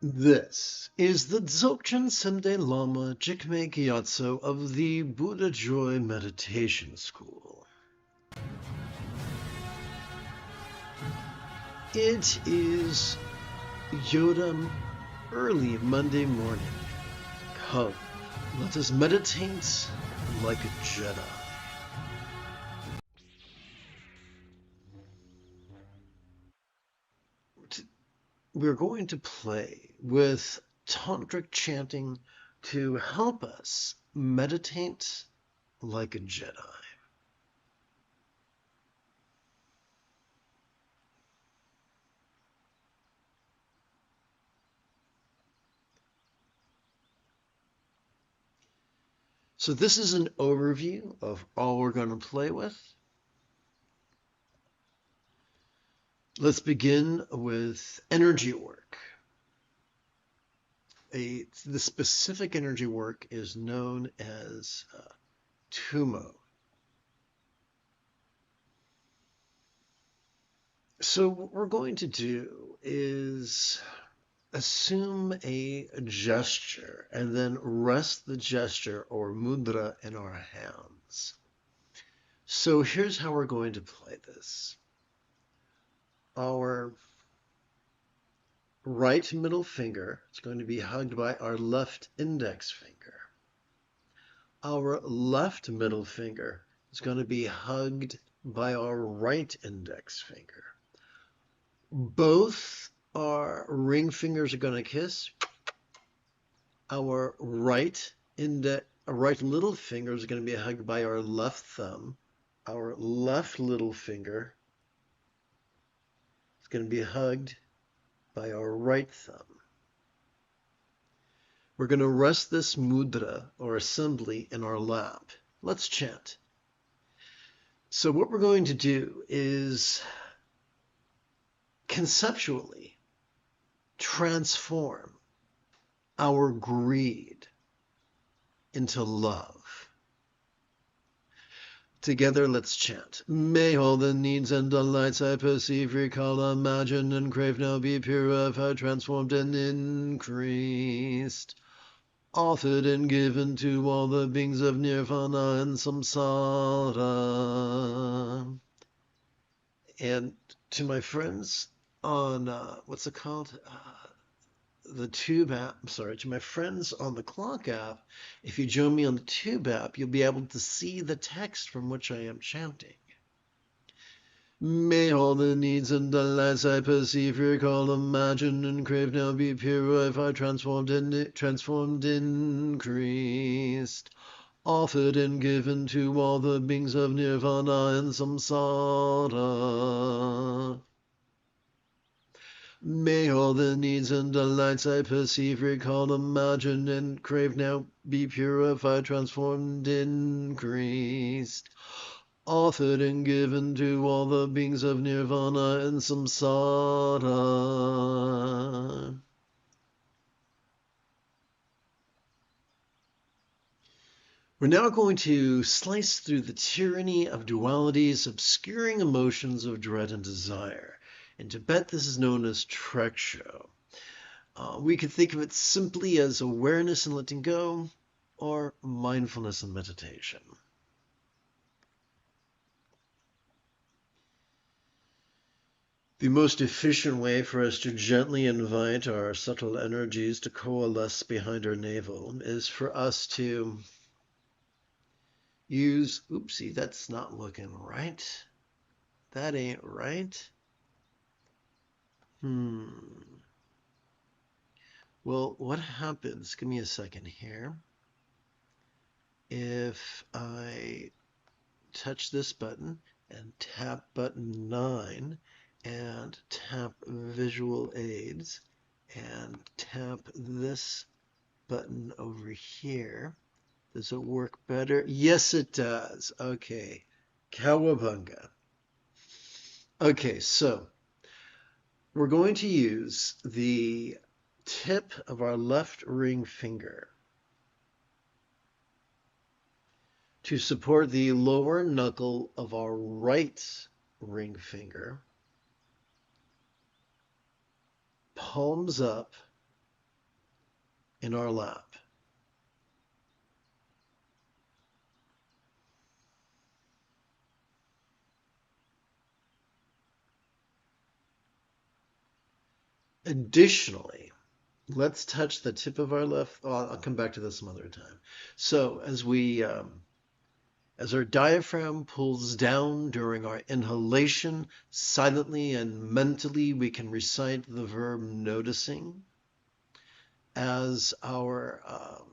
This is the Dzogchen Sende Lama Jigme Gyatso of the Buddha Joy Meditation School. It is Yodam early Monday morning. Come, let us meditate like a Jedi. We're going to play with Tantric chanting to help us meditate like a Jedi. So this is an overview of all we're going to play with. Let's begin with energy work. The specific energy work is known as Tumo. So what we're going to do is assume a gesture and then rest the gesture or mudra in our hands. So here's how we're going to play this. Our right middle finger is going to be hugged by our left index finger. Our left middle finger is going to be hugged by our right index finger. Both our ring fingers are going to kiss. Our right little finger is going to be hugged by our left thumb. Our left little finger is going to be hugged by our right thumb. We're going to rest this mudra or assembly in our lap. Let's chant. So what we're going to do is conceptually transform our greed into love. Together, let's chant. May all the needs and delights I perceive, recall, imagine, and crave now be purified, transformed, and increased, offered and given to all the beings of nirvana and samsara. And to my friends on, what's it called? The Tube app, to my friends on the Clock app, if you join me on the Tube app, you'll be able to see the text from which I am chanting. May all the needs and delights I perceive, recall, imagine, and crave now be purified, transformed, increased, offered and given to all the beings of nirvana and samsara. May all the needs and delights I perceive, recall, imagine, and crave now be purified, transformed, increased, offered and given to all the beings of nirvana and samsara. We're now going to slice through the tyranny of dualities, obscuring emotions of dread and desire. In Tibet, this is known as Treksho. We could think of it simply as awareness and letting go, or mindfulness and meditation. The most efficient way for us to gently invite our subtle energies to coalesce behind our navel is for us to use, oopsie, that's not looking right. That ain't right. Well, what happens, give me a second here, if I touch this button and tap button 9 and tap visual aids and tap this button over here, does it work better? Yes, it does. Okay, cowabunga. Okay, so we're going to use the tip of our left ring finger to support the lower knuckle of our right ring finger, palms up, in our lap. Additionally, let's touch the tip of our left. Oh, I'll come back to this some other time. So as our diaphragm pulls down during our inhalation, silently and mentally we can recite the verb noticing. As our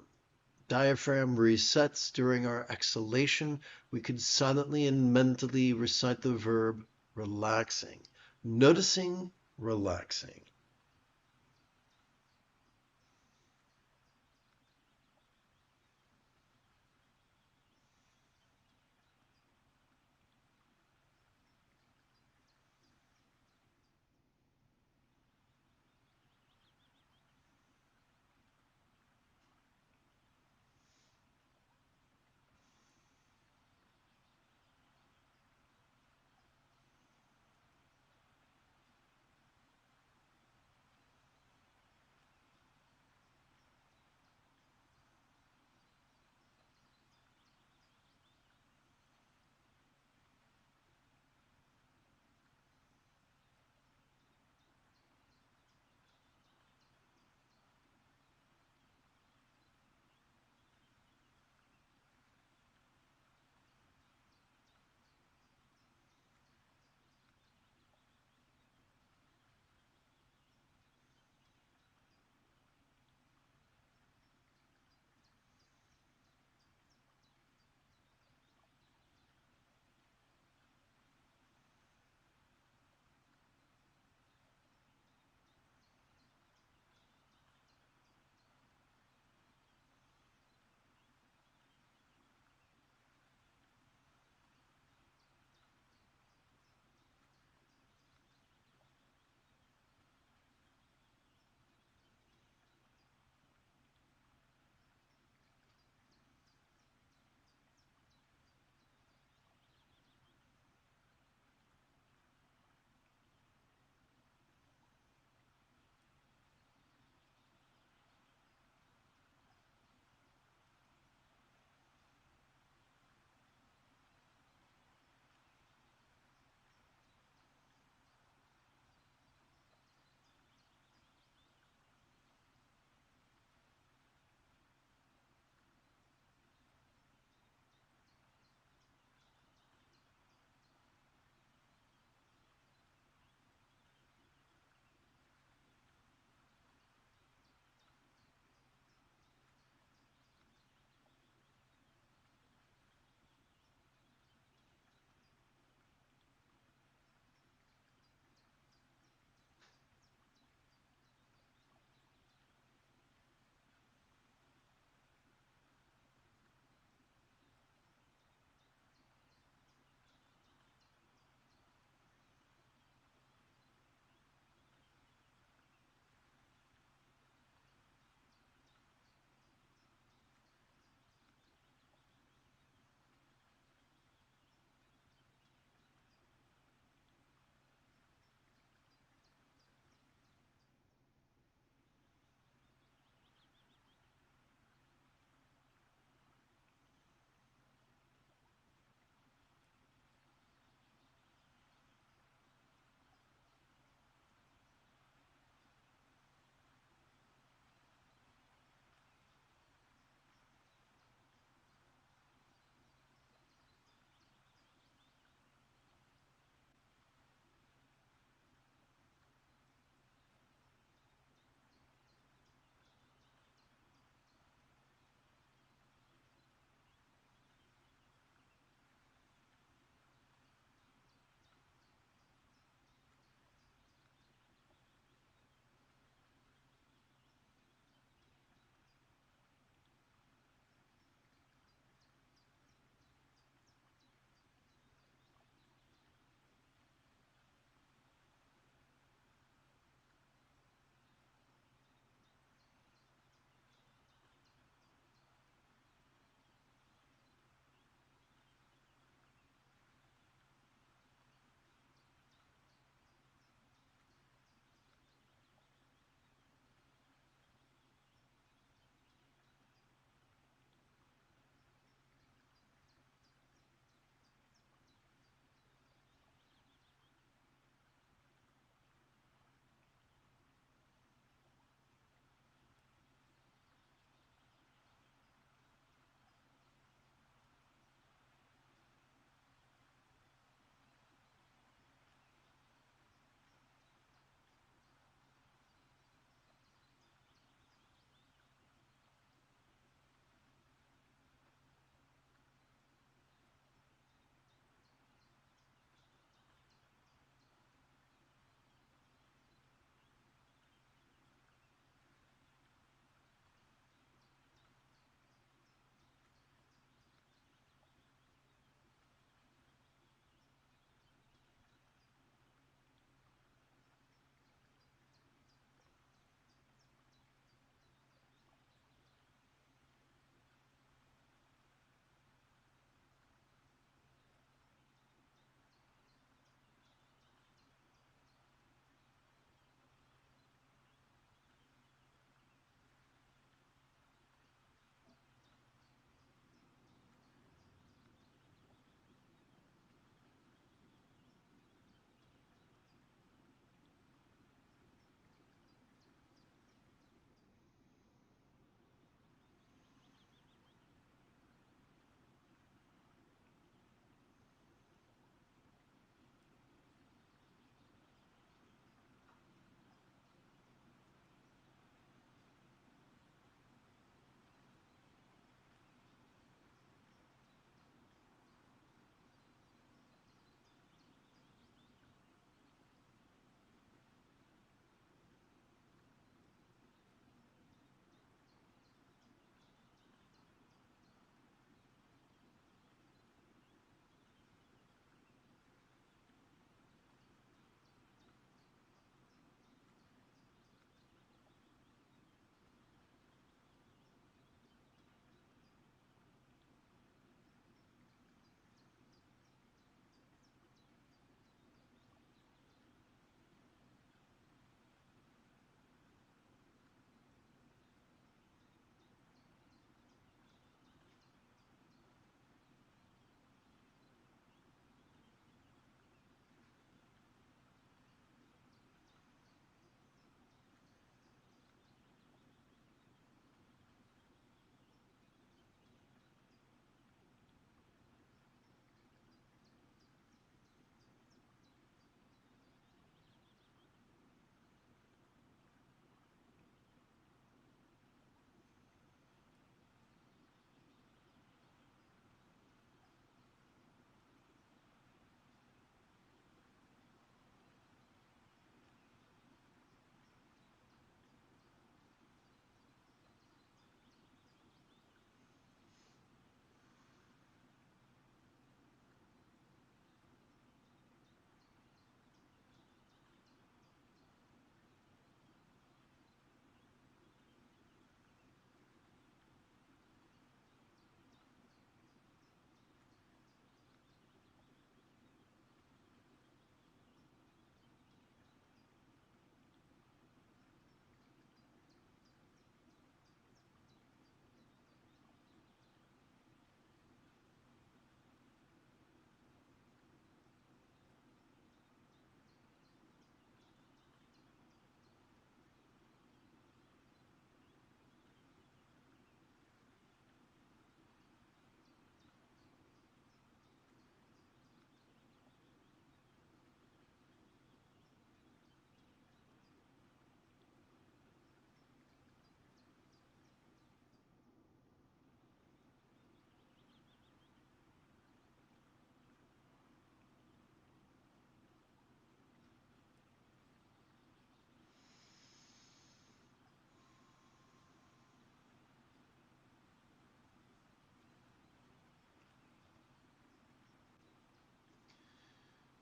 diaphragm resets during our exhalation, we could silently and mentally recite the verb relaxing. Noticing, relaxing.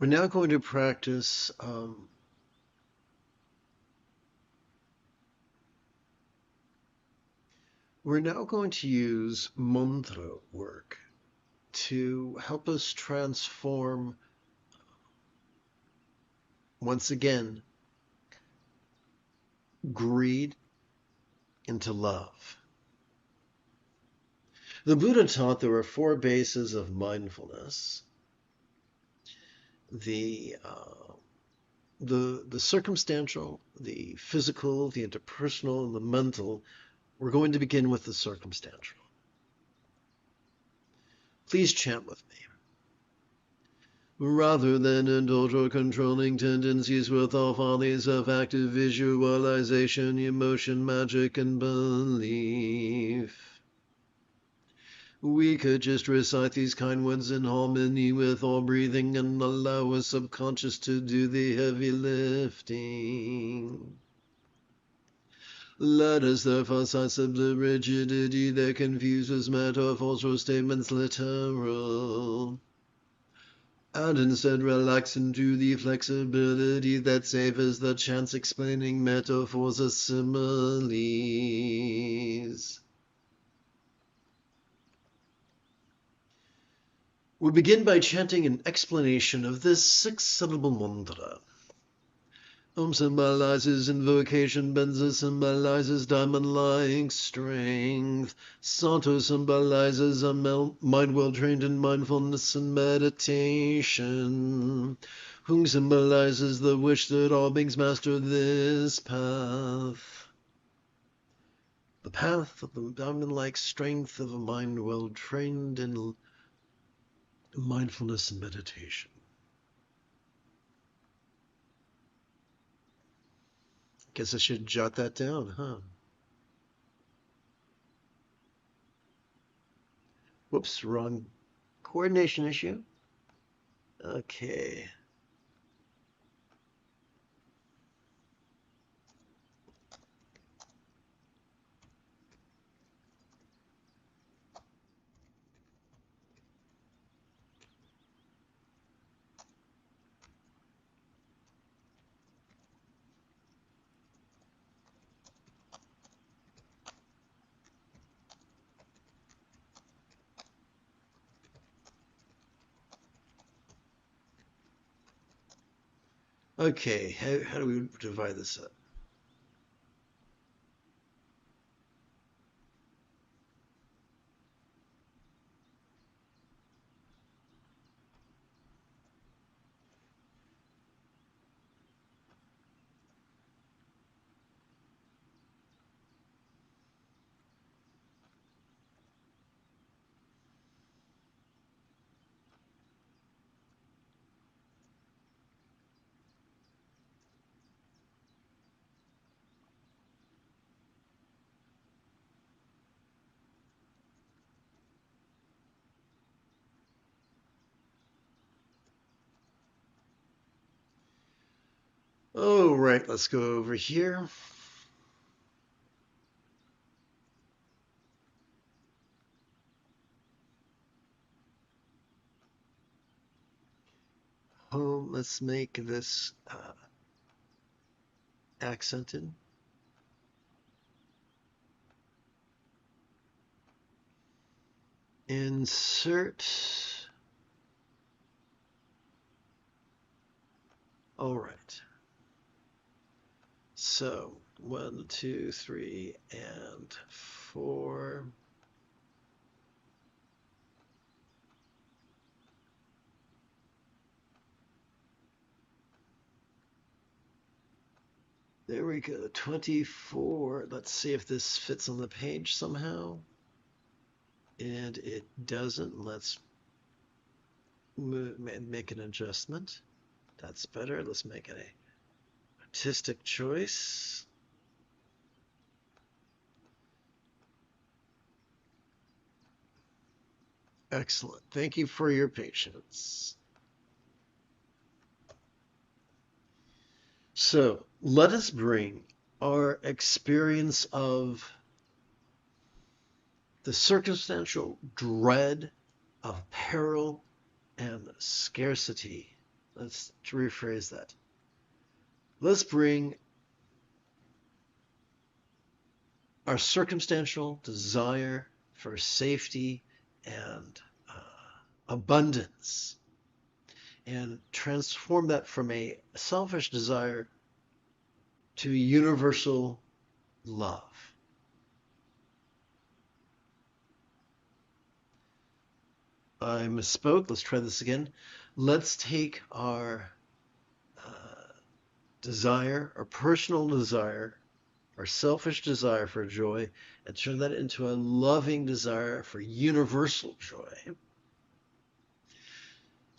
We're now going to practice we're now going to use mantra work to help us transform, once again, greed into love. The Buddha taught there were 4 bases of mindfulness. The circumstantial, the physical, the interpersonal, and the mental. We're going to begin with the circumstantial. Please chant with me. Rather than indulge or controlling tendencies with all follies of active visualization, emotion, magic, and belief, we could just recite these kind words in harmony with all breathing and allow our subconscious to do the heavy lifting. Let us therefore sidestep the rigidity that confuses metaphors or statements literal, and instead relax into the flexibility that savors the chance explaining metaphors as similes. We begin by chanting an explanation of this 6-syllable mantra. Om symbolizes invocation, Benza symbolizes diamond-like strength, Santo symbolizes a mind well-trained in mindfulness and meditation, Hung symbolizes the wish that all beings master this path. The path of the diamond-like strength of a mind well-trained in mindfulness and meditation. Guess I should jot that down, huh? Whoops, wrong coordination issue. Okay. Okay, how do we divide this up? Oh, right, let's go over here. Oh, let's make this accented. Insert. All right. So 1, 2, 3, and 4. There we go, 24. Let's see if this fits on the page somehow. And it doesn't. Let's make an adjustment. That's better. Let's make it a artistic choice. Excellent. Thank you for your patience. So let us bring our experience of the circumstantial dread of peril and scarcity Let's rephrase that. Let's bring our circumstantial desire for safety and abundance and transform that from a selfish desire to universal love. I misspoke. Let's try this again. Let's take our desire, our personal desire, our selfish desire for joy, and turn that into a loving desire for universal joy.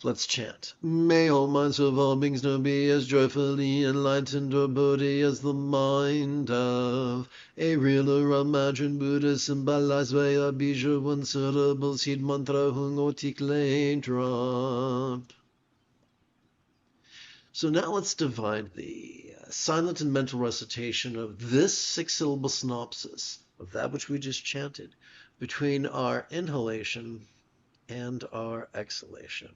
Let's chant. May all minds of all beings now be as joyfully enlightened or Bodhi as the mind of a real or imagined Buddha symbolized by a bija one syllable seed mantra hung otik drop. So now let's divide the silent and mental recitation of this 6-syllable synopsis of that which we just chanted between our inhalation and our exhalation.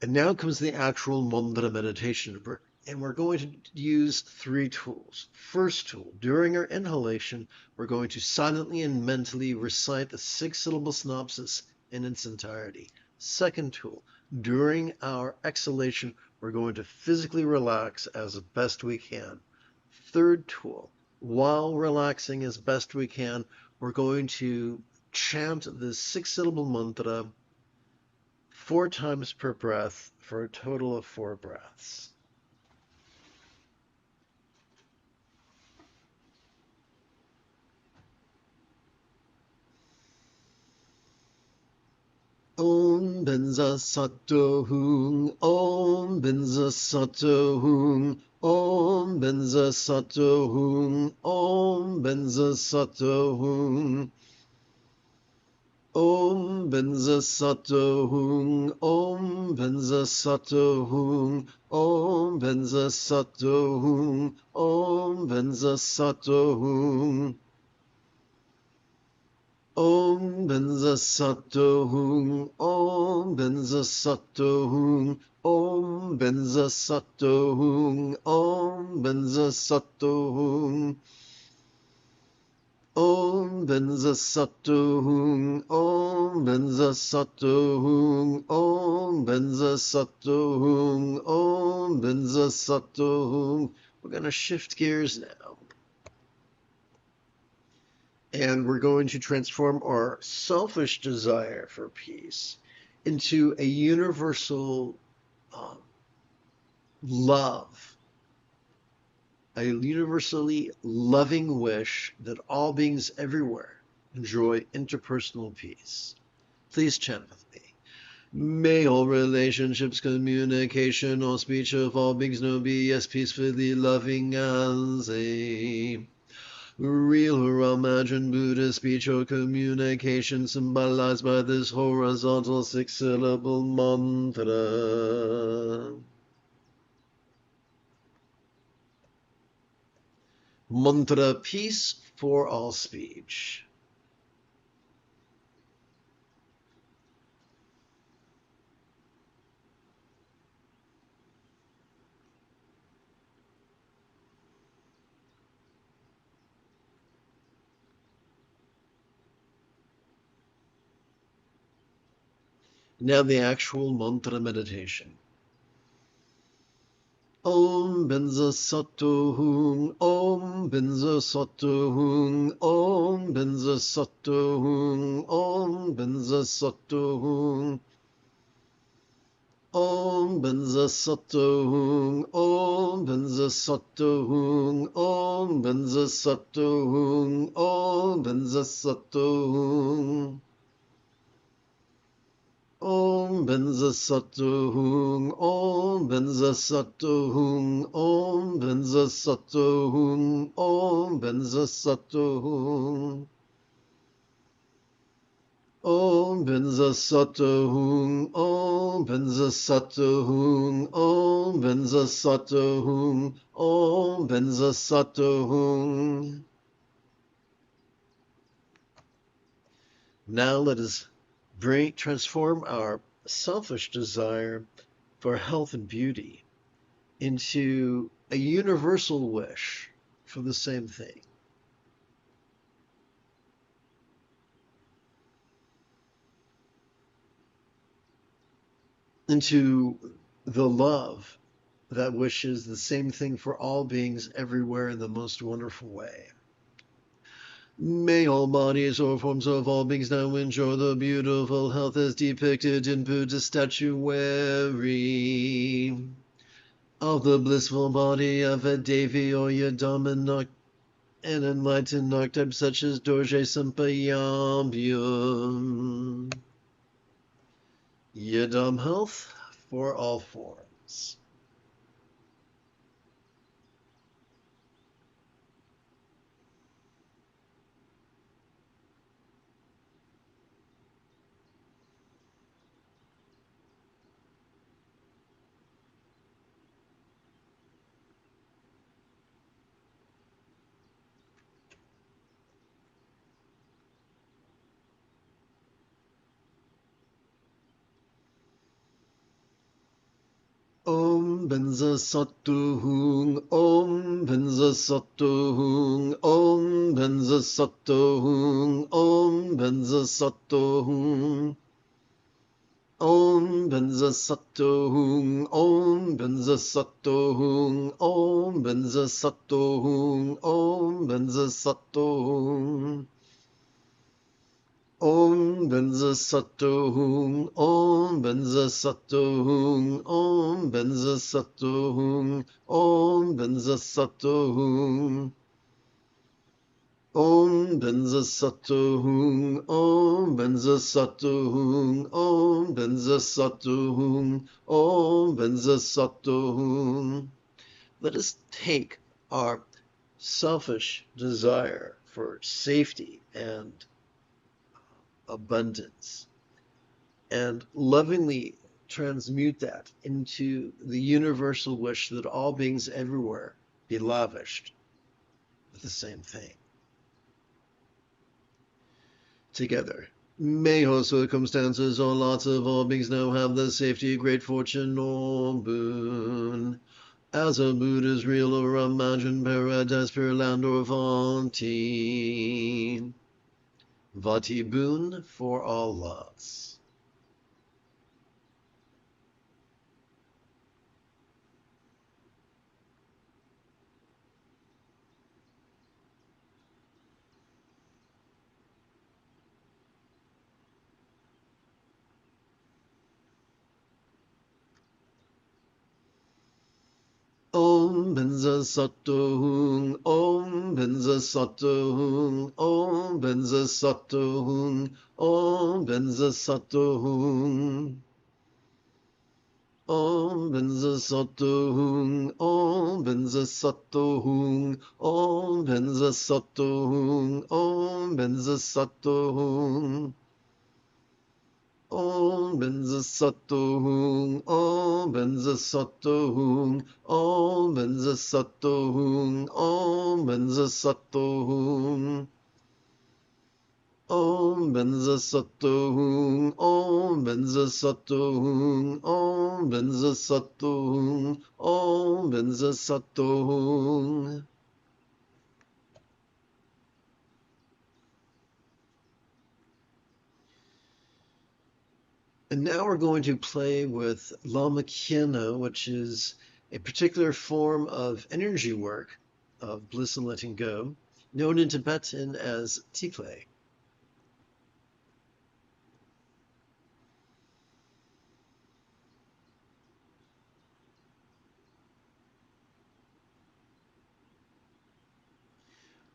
And now comes the actual mantra meditation, and we're going to use 3 tools. First tool, during our inhalation, we're going to silently and mentally recite the 6-syllable synopsis in its entirety. Second tool, during our exhalation, we're going to physically relax as best we can. Third tool, while relaxing as best we can, we're going to chant the 6-syllable mantra 4 times per breath for a total of 4 breaths. Om Benza Sato Hung, Om Benza Sato Hung, Om Benza Sato Hung, Om Benza Sato Hung. Om Benza Sato Hung, Om Benza Sato Hung, Om Benza Sato Hung, Om Benza Sato Hung. Om Benza Sato Hung, Om Benza Sato Hung, Om Benza Sato Hung, Om Benza Sato Hung. Om Benza Sato Hung, Om Benza Sato Hung, Om Benza Sato Hung, Om Benza Sato Hung. We're going to shift gears now. And we're going to transform our selfish desire for peace into a universal love. A universally loving wish that all beings everywhere enjoy interpersonal peace. Please chant with me. May all relationships, communication, all speech of all beings now be as peacefully loving as a real or imagined Buddha speech or communication symbolized by this horizontal 6-syllable mantra. Mantra peace for all speech. Now the actual mantra meditation. Om Benza Sato Hung, Om Benza Sato Hung, Om Benza Sato Hung, Om Benza Sato Hung. Om Benza Sato Hung, Om Benza Sato Hung, Om Benza Sato Hung, Om Benza Sato Hung. Om Benza Sato Hung, Om Benza Sato Hung, Om Benza Sato Hung, Om Benza Sato Hung. Om Benza Sato Hung, Om Benza Sato Hung, Om Benza Sato Hung, Om Benza Sato Hung. Now let us transform our selfish desire for health and beauty into a universal wish for the same thing. Into the love that wishes the same thing for all beings everywhere in the most wonderful way. May all bodies or forms of all beings now enjoy the beautiful health as depicted in Buddha's statuary of the blissful body of a Devi or Yadam, an enlightened archetype such as Dorje Sampayambhyum. Yadam health for all forms. Om Benza Sato Hung, Om Benza Sato Hung, Om Benza Sato Hung, Om Benza Sato Hung. Om Benza Sato Hung, Om Benza Sato Hung, Om Benza Sato Hung, Om Benza Sato Hung. Om Benza Sato Hung, Om Benza Sato Hung, Om Benza Sato Hung, Om Benza Sato Hung. Om Benza Sato Hung, Om Benza Sato Hung, Om Benza Sato Hung, Om Benza Sato Hung. Let us take our selfish desire for safety and abundance and lovingly transmute that into the universal wish that all beings everywhere be lavished with the same thing. Together. May all circumstances or lots of all beings now have the safety, great fortune, or boon. As a Buddha's real or imagined paradise, pure land or Vati. Vati boon for all loves. Om Benza Sato Hung, Om Benza Sato Hung, Om Benza Sato Hung, Om Benza Sato Hung. Om Benza Sato Hung, Om Benza Sato Hung, Om Benza Sato Hung, Om Benza Sato Hung. Om Benza Sato Hung, Om Benza Sato Hung, Om Benza Sato Hung, Om Benza Sato Hung. Om Benza Sato Hung, Om Benza Sato Hung, Om Benza Sato Hung, Om Benza Sato Hung. And now we're going to play with Lama Kiena, which is a particular form of energy work of bliss and letting go, known in Tibetan as tikle.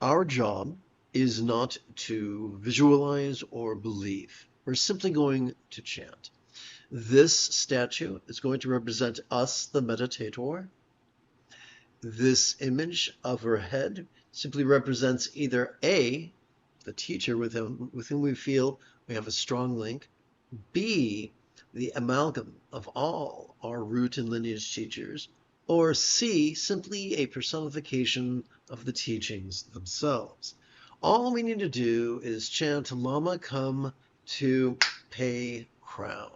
Our job is not to visualize or believe. We're simply going to chant. This statue is going to represent us, the meditator. This image of her head simply represents either A, the teacher with whom we feel we have a strong link. B, the amalgam of all our root and lineage teachers. Or C, simply a personification of the teachings themselves. All we need to do is chant Lama come to pay crown.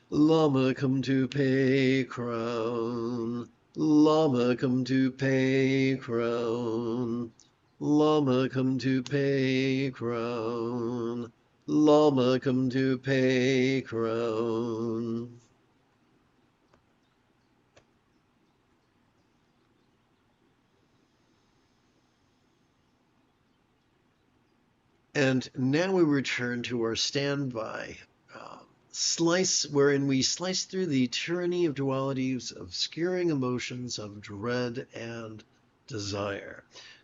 Lama come to pay crown. Lama come to pay crown. Lama come to pay crown. Lama come to pay crown. And now we return to our standby slice, wherein we slice through the tyranny of dualities, of skewering emotions of dread and desire.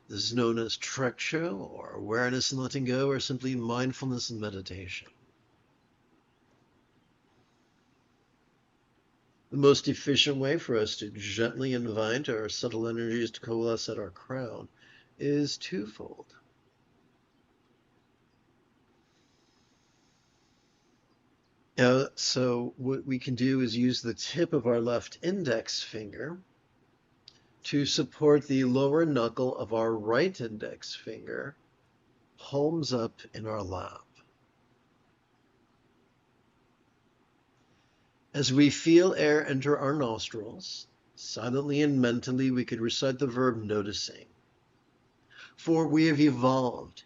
This is known as treksho, or awareness and letting go, or simply mindfulness and meditation. The most efficient way for us to gently invite our subtle energies to coalesce at our crown is twofold. So what we can do is use the tip of our left index finger to support the lower knuckle of our right index finger, palms up in our lap. As we feel air enter our nostrils, silently and mentally we could recite the verb noticing. For we have evolved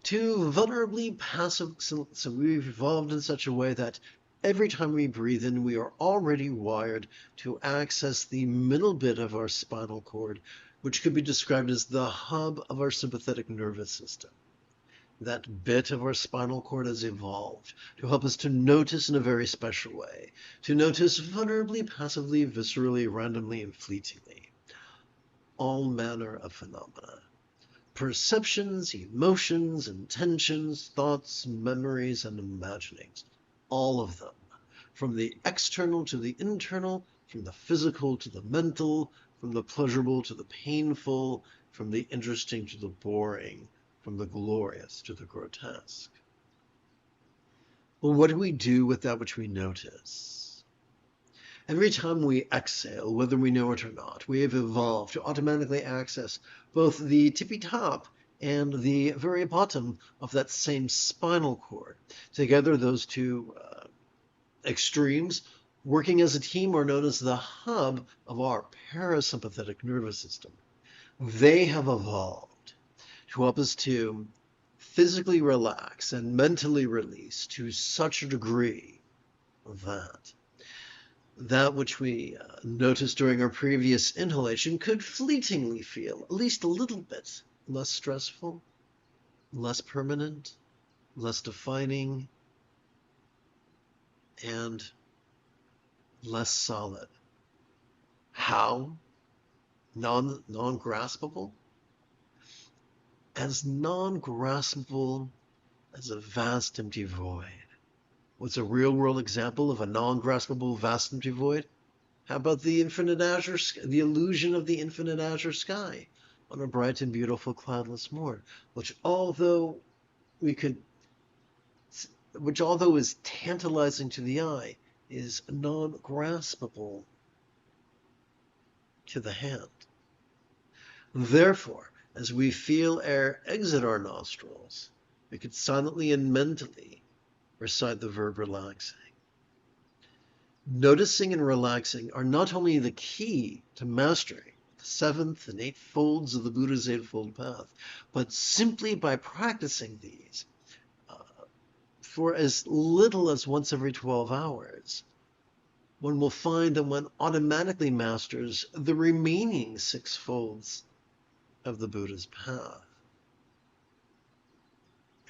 to vulnerably passive, so we've evolved in such a way that every time we breathe in, we are already wired to access the middle bit of our spinal cord, which could be described as the hub of our sympathetic nervous system. That bit of our spinal cord has evolved to help us to notice in a very special way, to notice vulnerably, passively, viscerally, randomly, and fleetingly all manner of phenomena. Perceptions, emotions, intentions, thoughts, memories, and imaginings. All of them. From the external to the internal, from the physical to the mental, from the pleasurable to the painful, from the interesting to the boring, from the glorious to the grotesque. Well, what do we do with that which we notice? Every time we exhale, whether we know it or not, we have evolved to automatically access both the tippy top and the very bottom of that same spinal cord. Together, those two extremes, working as a team, are known as the hub of our parasympathetic nervous system. They have evolved to help us to physically relax and mentally release to such a degree that which we noticed during our previous inhalation could fleetingly feel at least a little bit less stressful, less permanent, less defining, and less solid. How? Non-graspable? As non-graspable as a vast empty void. What's a real-world example of a non-graspable vast empty void? How about the infinite azure, the illusion of the infinite azure sky on a bright and beautiful cloudless morn, which although is tantalizing to the eye, is non-graspable to the hand. Therefore, as we feel air exit our nostrils, we could silently and mentally recite the verb relaxing. Noticing and relaxing are not only the key to mastering the seventh and eighth folds of the Buddha's Eightfold Path, but simply by practicing these for as little as once every 12 hours, one will find that one automatically masters the remaining 6 folds of the Buddha's path.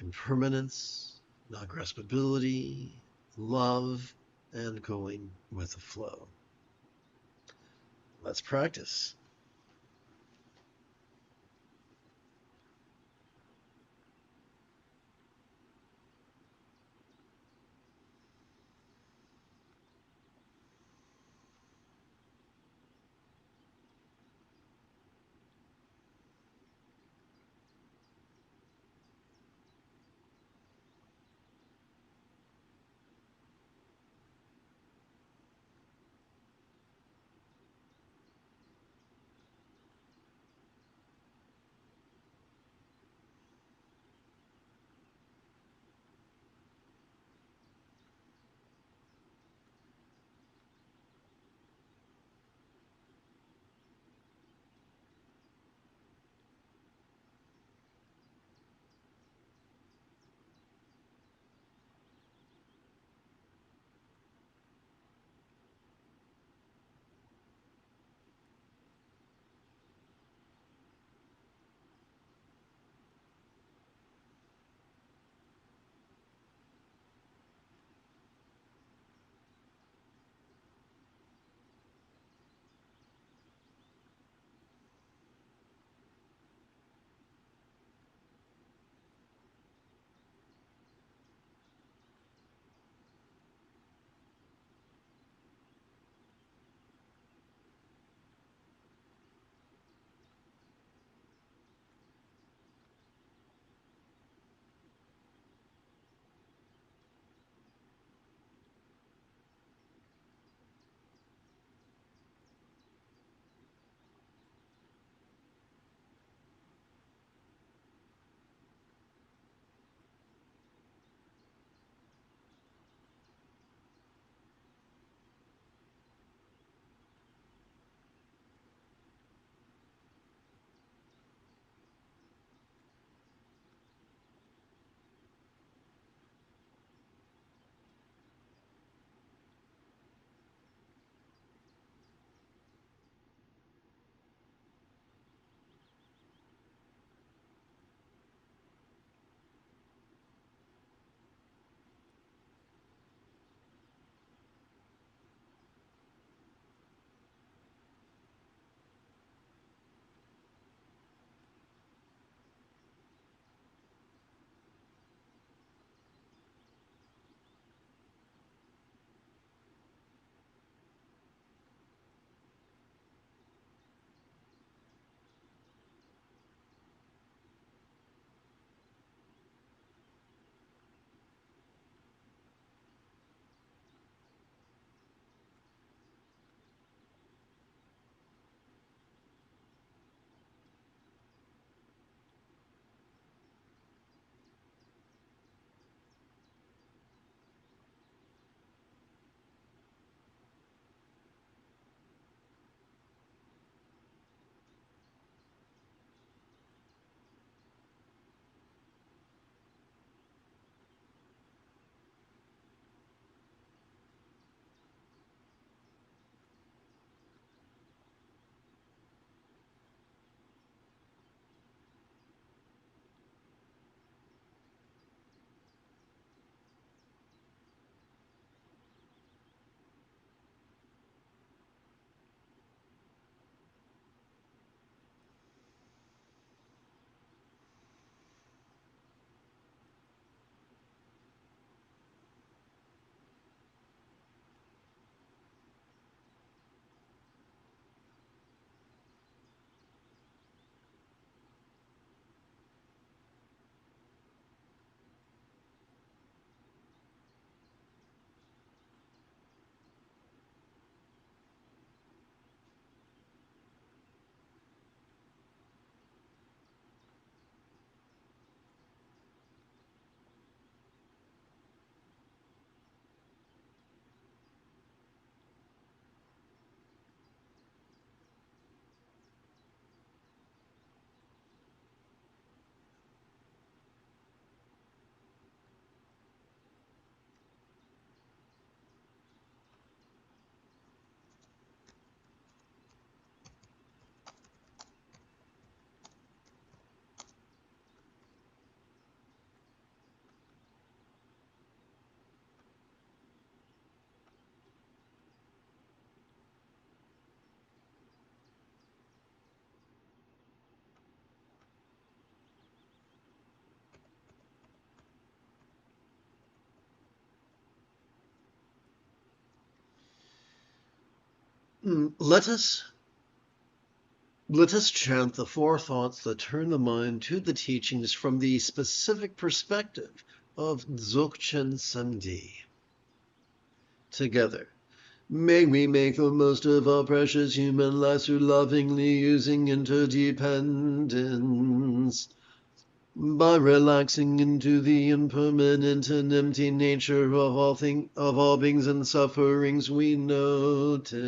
Impermanence, non-graspability, love, and going with the flow. Let's practice. Let us chant the four thoughts that turn the mind to the teachings from the specific perspective of Dzogchen Samdi. Together. May we make the most of our precious human lives through lovingly using interdependence. By relaxing into the impermanent and empty nature of all beings and sufferings we notice.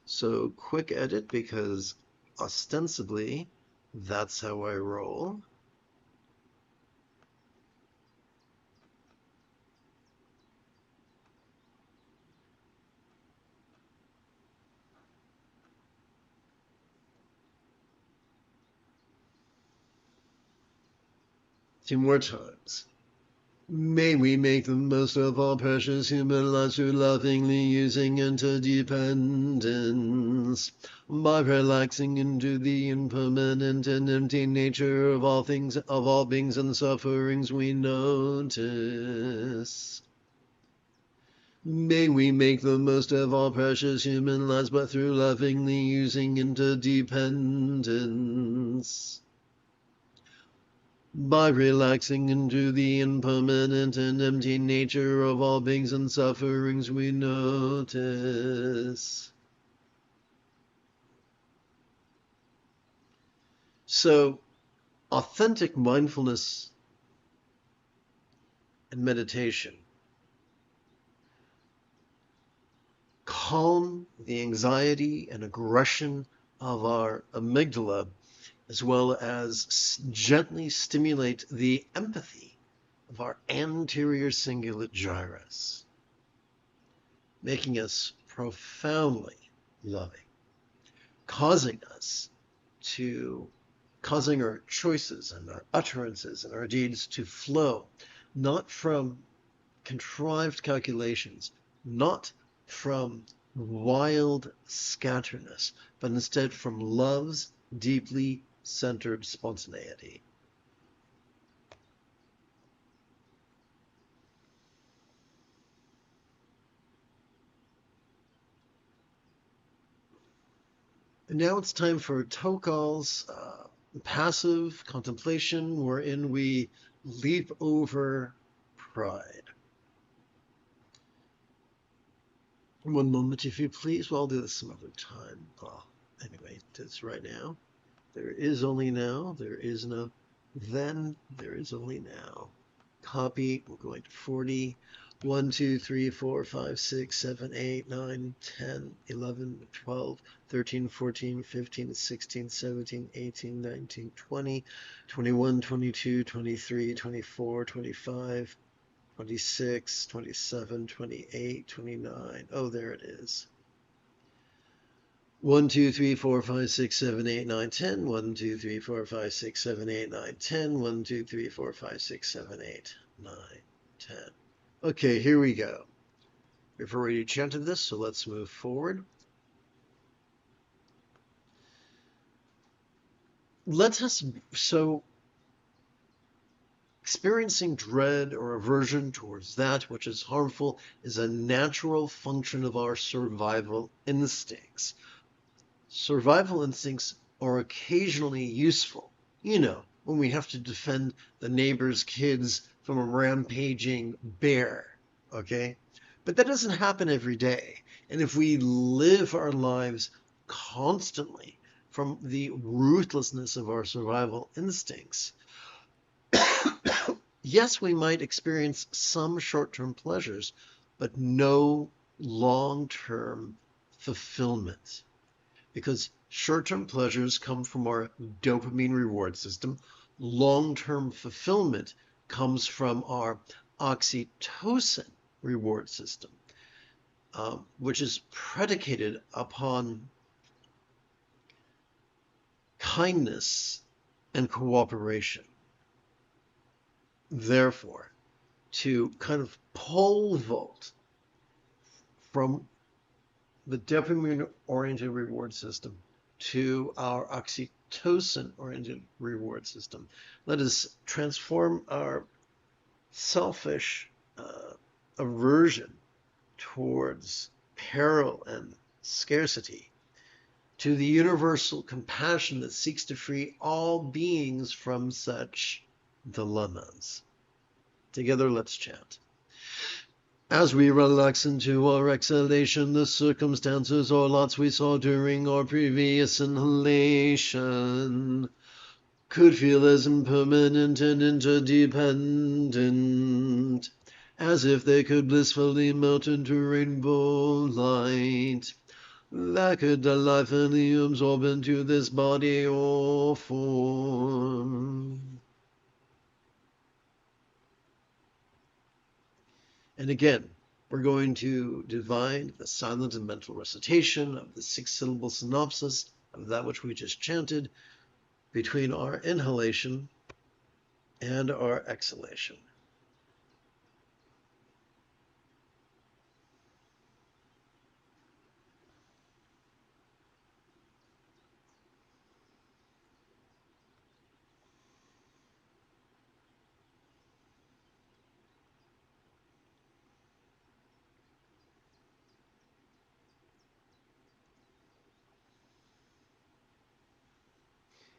So quick edit because ostensibly that's how I roll. Two more times. May we make the most of our precious human lives through lovingly using interdependence. By relaxing into the impermanent and empty nature of all things, of all beings and sufferings we notice. May we make the most of our precious human lives, but through lovingly using interdependence. By relaxing into the impermanent and empty nature of all beings and sufferings we notice. So, authentic mindfulness and meditation calm the anxiety and aggression of our amygdala, as well as gently stimulate the empathy of our anterior cingulate gyrus, making us profoundly loving, causing our choices and our utterances and our deeds to flow, not from contrived calculations, not from wild scatterness, but instead from love's deeply centered spontaneity. And now it's time for Tokal's passive contemplation, wherein we leap over pride. One moment, if you please. Well, I'll do this some other time. Oh, anyway, it's right now. There is only now. There is no then. There is only now. Copy. We're going to 40. 1, 2, 3, 4, 5, 6, 7, 8, 9, 10, 11, 12, 13, 14, 15, 16, 17, 18, 19, 20, 21, 22, 23, 24, 25, 26, 27, 28, 29. Oh, there it is. 1, 2, 3, 4, 5, 6, 7, 8, 9, 10. 1, 2, 3, 4, 5, 6, 7, 8, 9, 10. 1, 2, 3, 4, 5, 6, 7, 8, 9, 10. Okay, here we go. We've already chanted this, so let's move forward. Experiencing dread or aversion towards that which is harmful is a natural function of our survival instincts. Survival instincts are occasionally useful. You know, when we have to defend the neighbor's kids from a rampaging bear, okay? But that doesn't happen every day. And if we live our lives constantly from the ruthlessness of our survival instincts, yes, we might experience some short-term pleasures, but no long-term fulfillment. Because short-term pleasures come from our dopamine reward system. Long-term fulfillment comes from our oxytocin reward system, which is predicated upon kindness and cooperation. Therefore, to kind of pole vault from the dopamine-oriented reward system to our oxytocin-oriented reward system, let us transform our selfish aversion towards peril and scarcity, to the universal compassion that seeks to free all beings from such dilemmas. Together, let's chant. As we relax into our exhalation, the circumstances or lots we saw during our previous inhalation could feel as impermanent and interdependent, as if they could blissfully melt into rainbow light, that could delightfully absorb into this body or form. And again, we're going to divide the silent and mental recitation of the 6-syllable synopsis of that which we just chanted between our inhalation and our exhalation.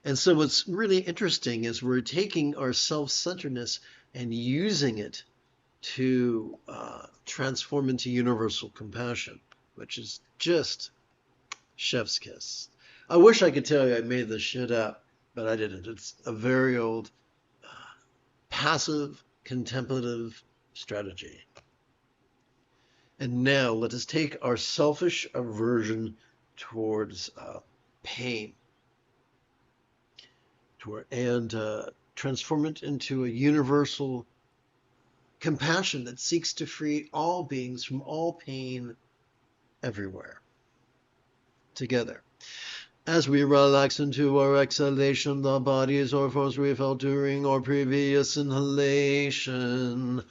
And so what's really interesting is we're taking our self-centeredness and using it to transform into universal compassion, which is just chef's kiss. I wish I could tell you I made this shit up, but I didn't. It's a very old passive contemplative strategy. And now let us take our selfish aversion towards pain and transform it into a universal compassion that seeks to free all beings from all pain everywhere. Together. As we relax into our exhalation, the bodies or forms we felt during our previous inhalation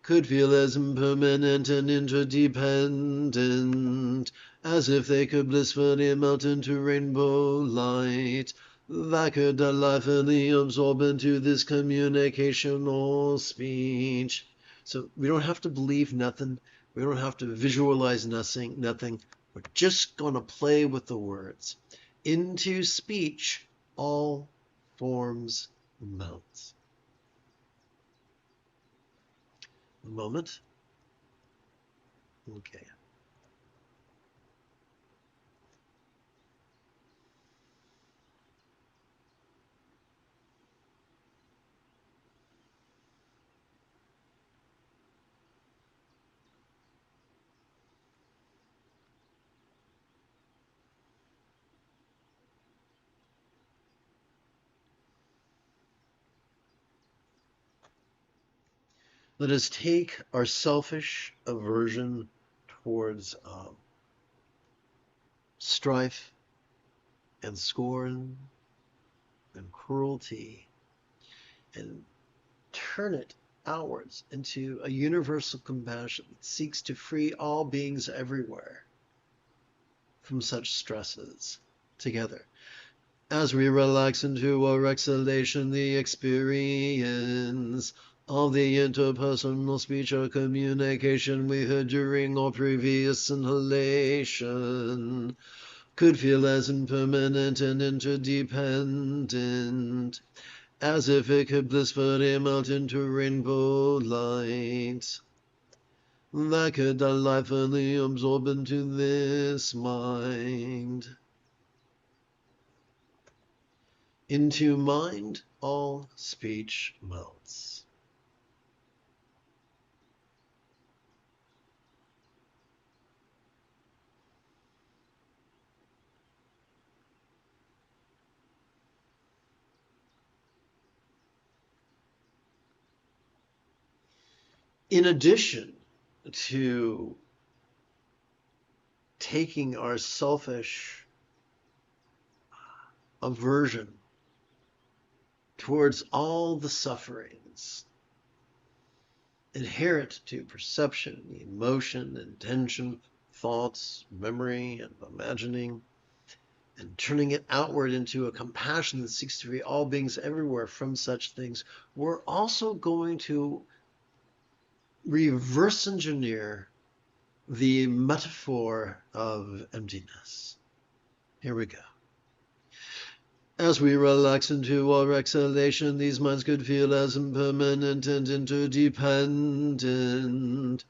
could feel as impermanent and interdependent, as if they could blissfully melt into rainbow light, that could delightfully absorb into this communication or speech. So we don't have to believe nothing. We don't have to visualize nothing. We're just going to play with the words. Into speech, all forms melt. A moment. Okay. Let us take our selfish aversion towards strife and scorn and cruelty and turn it outwards into a universal compassion that seeks to free all beings everywhere from such stresses. Together. As we relax into our exhalation, the experience of the interpersonal speech or communication we heard during our previous inhalation could feel as impermanent and interdependent, as if it could blissfully melt into rainbow light, that could delightfully absorb into this mind. Into mind, all speech melts. In addition to taking our selfish aversion towards all the sufferings inherent to perception, emotion, intention, thoughts, memory, and imagining, and turning it outward into a compassion that seeks to free all beings everywhere from such things, we're also going to reverse engineer the metaphor of emptiness. Here we go. As we relax into our exhalation, these minds could feel as impermanent and interdependent,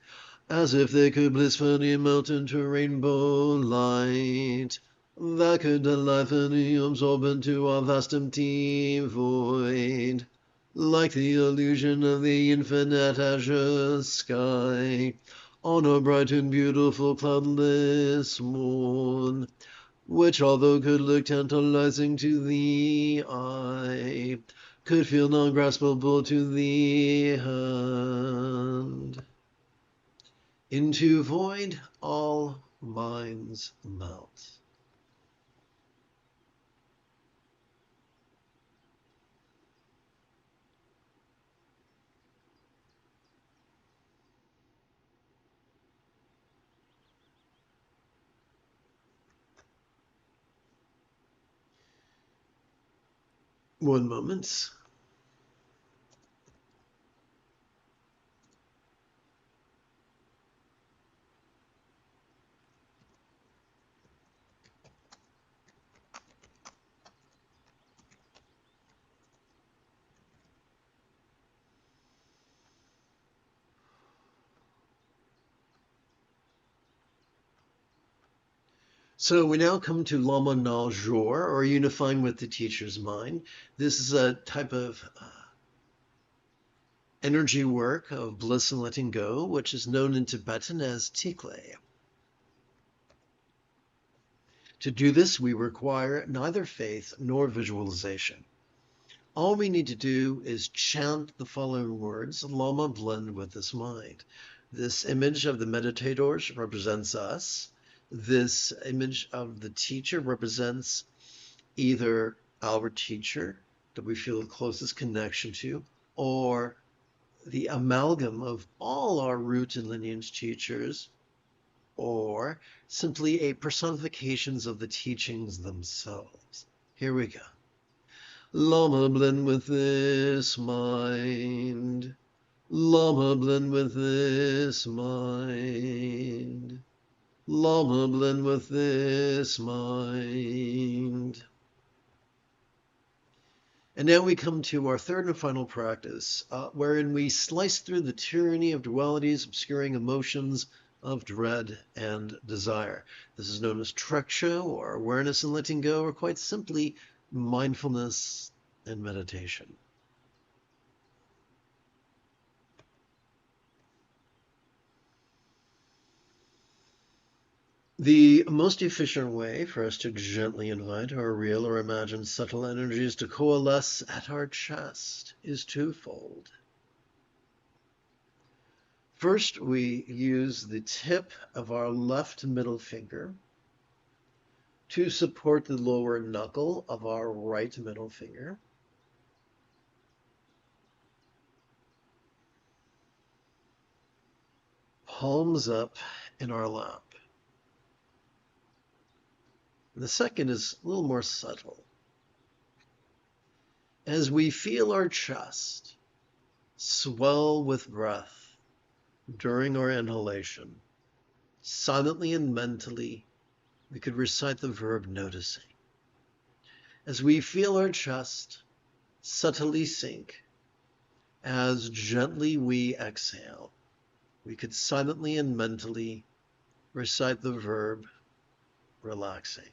as if they could blissfully melt into rainbow light that could delightfully absorb into our vast empty void, like the illusion of the infinite azure sky on a bright and beautiful cloudless morn, which, although could look tantalizing to the eye, could feel non-graspable to the hand. Into void all minds melt. One moment. So we now come to Lama Na Jor, or unifying with the teacher's mind. This is a type of energy work of bliss and letting go, which is known in Tibetan as tikle. To do this, we require neither faith nor visualization. All we need to do is chant the following words, Lama blend with this mind. This image of the meditators represents us. This image of the teacher represents either our teacher that we feel the closest connection to, or the amalgam of all our root and lineage teachers, or simply a personifications of the teachings themselves. Here we go. Lama blend with this mind. Lama blend with this mind. Lama blend with this mind. And now we come to our third and final practice, wherein we slice through the tyranny of dualities, obscuring emotions of dread and desire. This is known as treksha, or awareness and letting go, or quite simply, mindfulness and meditation. The most efficient way for us to gently invite our real or imagined subtle energies to coalesce at our chest is twofold. First, we use the tip of our left middle finger to support the lower knuckle of our right middle finger. Palms up in our lap. The second is a little more subtle. As we feel our chest swell with breath during our inhalation, silently and mentally, we could recite the verb noticing. As we feel our chest subtly sink, as gently we exhale, we could silently and mentally recite the verb relaxing.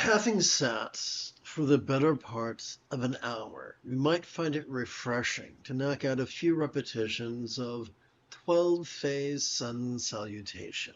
Having sat for the better part of an hour, you might find it refreshing to knock out a few repetitions of 12-phase sun salutation.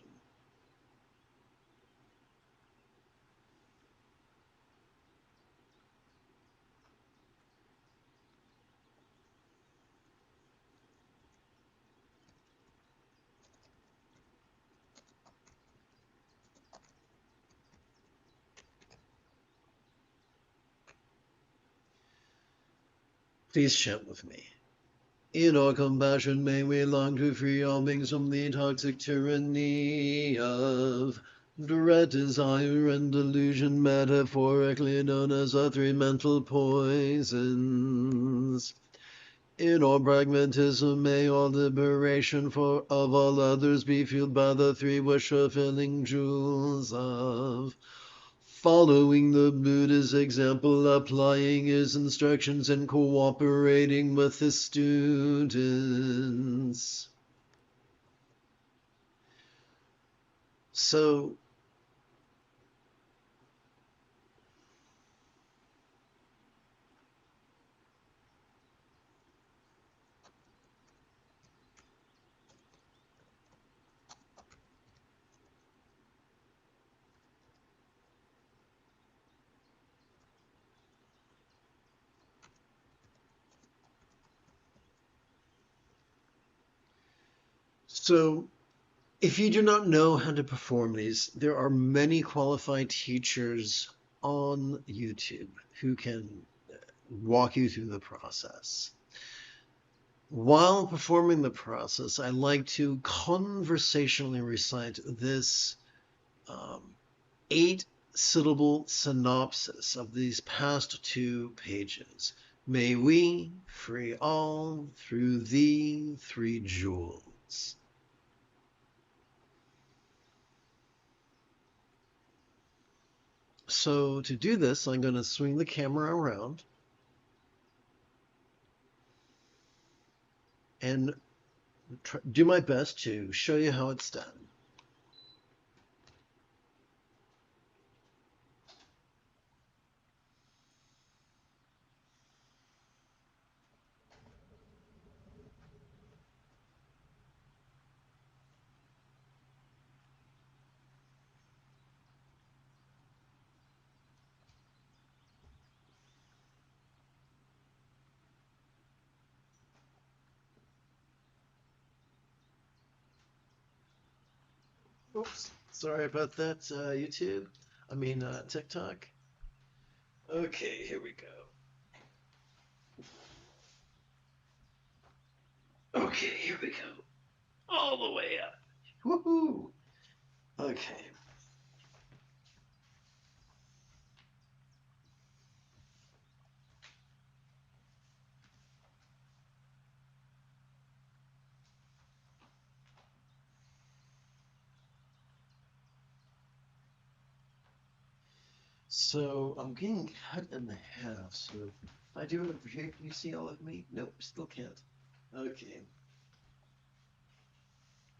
Please chant with me. In our compassion may we long to free all beings from the toxic tyranny of dread, desire, and delusion, metaphorically known as the three mental poisons. In our pragmatism may all liberation of all others be fueled by the three wish-fulfilling jewels of following the Buddha's example, applying his instructions, and cooperating with his students. So, if you do not know how to perform these, there are many qualified teachers on YouTube who can walk you through the process. While performing the process, I like to conversationally recite this 8-syllable synopsis of these past 2 pages. May we free all through the 3 jewels. So to do this, I'm going to swing the camera around and do my best to show you how it's done. Oops, sorry about that, YouTube. I mean, TikTok. Okay, here we go. Okay, here we go. All the way up. Woohoo! Okay. So I'm getting cut in half, so if I do it over here, can you see all of me? Nope, still can't. Okay.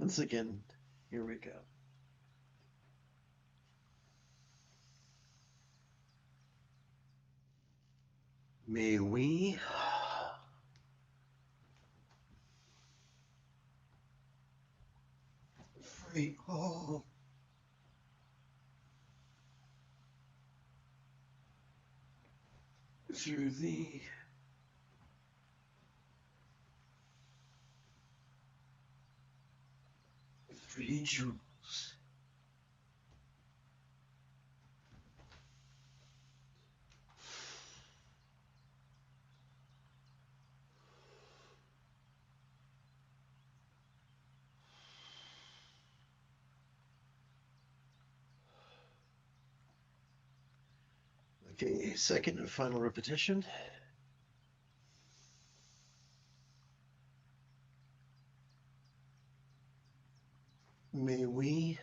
Once again, here we go. May we free all through the 3 jewels. Okay, second and final repetition. May we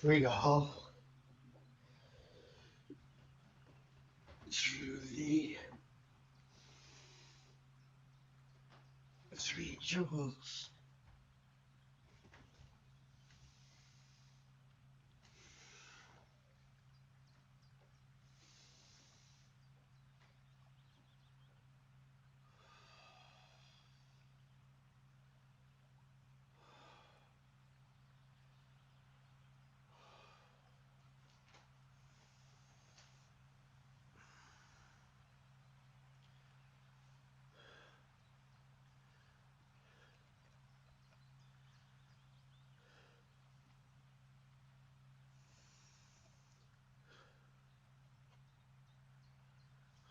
free all through the 3 jewels.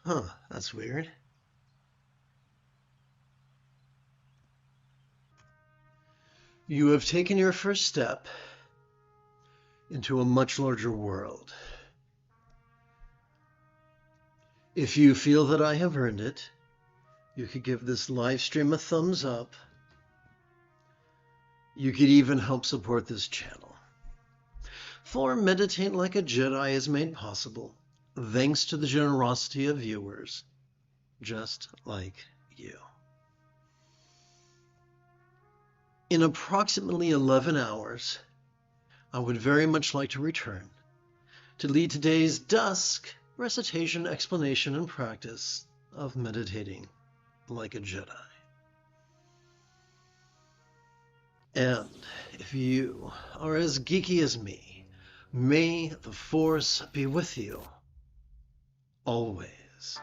Huh, that's weird. You have taken your first step into a much larger world. If you feel that I have earned it, you could give this live stream a thumbs up. You could even help support this channel. For Meditate Like a Jedi is made possible thanks to the generosity of viewers just like you. In approximately 11 hours, I would very much like to return to lead today's dusk recitation, explanation, and practice of meditating like a Jedi. And if you are as geeky as me, may the Force be with you always.